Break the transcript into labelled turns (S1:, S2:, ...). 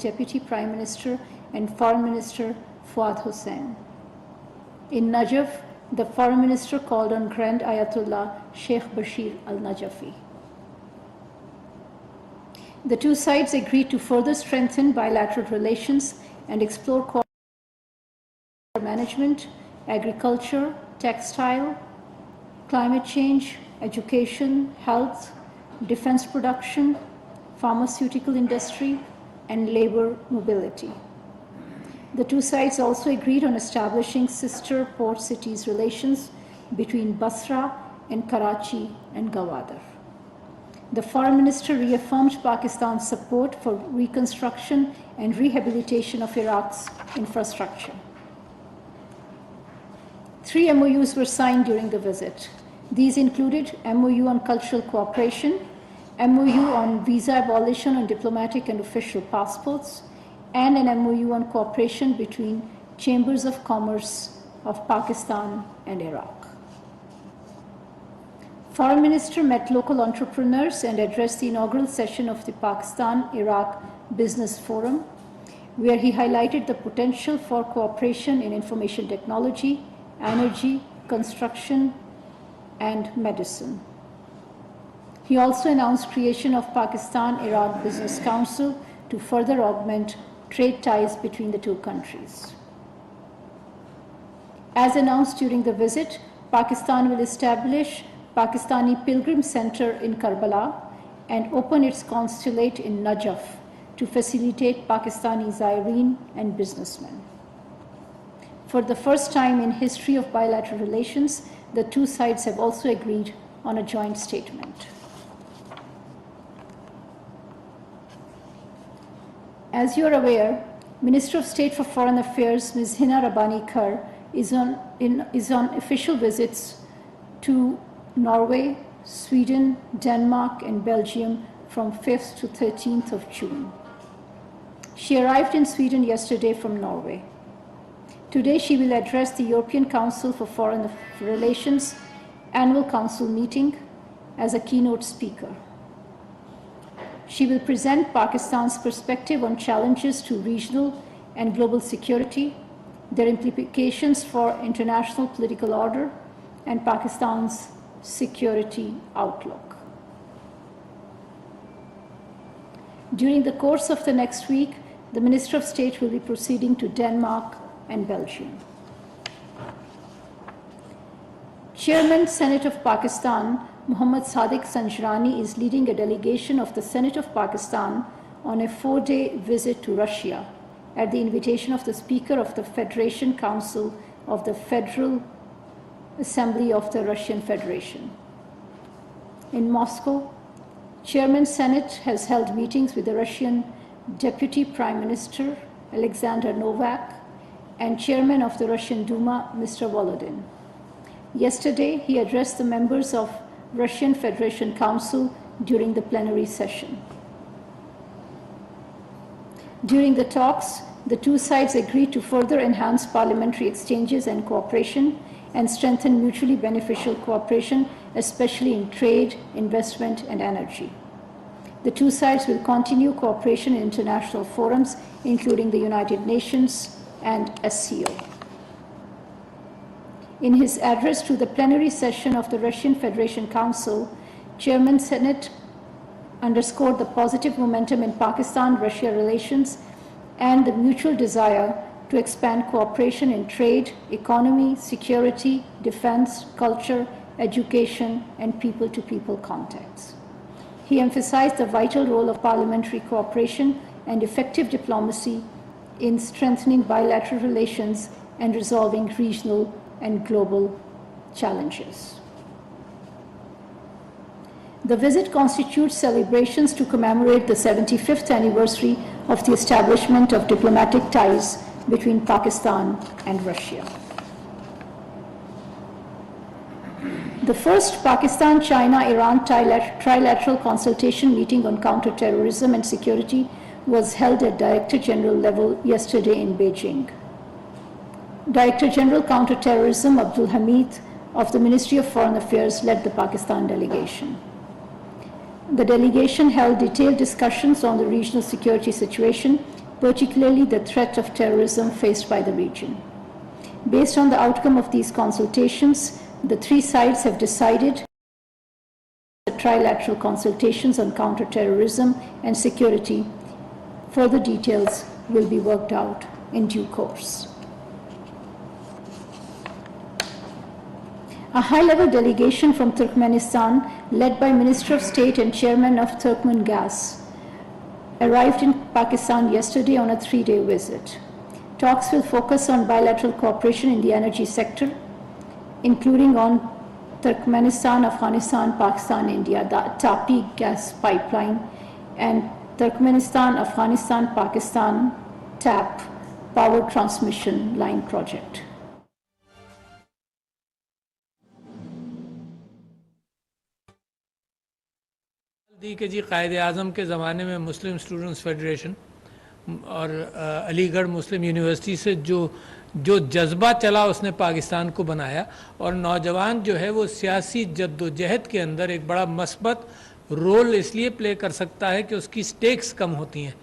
S1: Deputy Prime Minister and Foreign Minister Fuad Hussain. In Najaf, the Foreign Minister called on Grand Ayatollah Sheikh Bashir al-Najafi. The two sides agreed to further strengthen bilateral relations and explore cooperation in management, agriculture, textile, climate change, education, health, defense production, pharmaceutical industry, and labor mobility. The two sides also agreed on establishing sister port cities relations between Basra and Karachi and Gwadar. The Foreign Minister reaffirmed Pakistan's support for reconstruction and rehabilitation of Iraq's infrastructure. 3 MOUs were signed during the visit. These included MOU on cultural cooperation, MOU on visa abolition on diplomatic and official passports, and an MOU on cooperation between Chambers of Commerce of Pakistan and Iraq. Foreign Minister met local entrepreneurs and addressed the inaugural session of the Pakistan-Iraq Business Forum, where he highlighted the potential for cooperation in information technology, energy, construction, and medicine. He also announced creation of Pakistan-Iraq Business Council to further augment trade ties between the two countries. As announced during the visit, Pakistan will establish Pakistani Pilgrim Center in Karbala and open its consulate in Najaf to facilitate Pakistani Zairin and businessmen. For the first time in history of bilateral relations, the two sides have also agreed on a joint statement. As you are aware, Minister of State for Foreign Affairs, Ms. Hina Rabbani Kar, is on official visits to Norway, Sweden, Denmark, and Belgium from 5th to 13th of June. She arrived in Sweden yesterday from Norway. Today she will address the European Council for Foreign Relations Annual Council meeting as a keynote speaker. She will present Pakistan's perspective on challenges to regional and global security, their implications for international political order, and Pakistan's security outlook. During the course of the next week, the Minister of State will be proceeding to Denmark and Belgium. Chairman, Senate of Pakistan, Muhammad Sadiq Sanjrani, is leading a delegation of the Senate of Pakistan on a 4-day visit to Russia at the invitation of the Speaker of the Federation Council of the Federal Assembly of the Russian Federation. In Moscow, Chairman Senate has held meetings with the Russian Deputy Prime Minister Alexander Novak and Chairman of the Russian Duma, Mr. Volodin. Yesterday, he addressed the members of Russian Federation Council during the plenary session. During the talks, the two sides agreed to further enhance parliamentary exchanges and cooperation and strengthen mutually beneficial cooperation, especially in trade, investment, and energy. The two sides will continue cooperation in international forums, including the United Nations and SCO. In his address to the plenary session of the Russian Federation Council, Chairman Senate underscored the positive momentum in Pakistan-Russia relations and the mutual desire to expand cooperation in trade, economy, security, defense, culture, education, and people-to-people contacts. He emphasized the vital role of parliamentary cooperation and effective diplomacy in strengthening bilateral relations and resolving regional and global challenges. The visit constitutes celebrations to commemorate the 75th anniversary of the establishment of diplomatic ties between Pakistan and Russia. The first Pakistan-China-Iran trilateral consultation meeting on counterterrorism and security was held at Director General level yesterday in Beijing. Director General Counterterrorism Abdul Hamid of the Ministry of Foreign Affairs led the Pakistan delegation. The delegation held detailed discussions on the regional security situation, particularly the threat of terrorism faced by the region. Based on the outcome of these consultations, the three sides have decided the trilateral consultations on counterterrorism and security. Further details will be worked out in due course. A high-level delegation from Turkmenistan, led by Minister of State and Chairman of Turkmen Gas, arrived in Pakistan yesterday on a three-day visit. Talks will focus on bilateral cooperation in the energy sector, including on Turkmenistan, Afghanistan, Pakistan, India, the Tapi gas pipeline, and Turkmenistan, Afghanistan, Pakistan, TAP power transmission line project.
S2: दी कि जी कायदे आज़म के ज़माने में Muslim students federation और अलीगढ़ मुस्लिम university से जो जज्बा चला उसने पाकिस्तान को बनाया और नौजवान जो है वो सियासी जद्दोजहद के अंदर एक बड़ा मस्बत रोल इसलिए प्ले कर सकता है कि उसकी स्टेक्स कम होती हैं।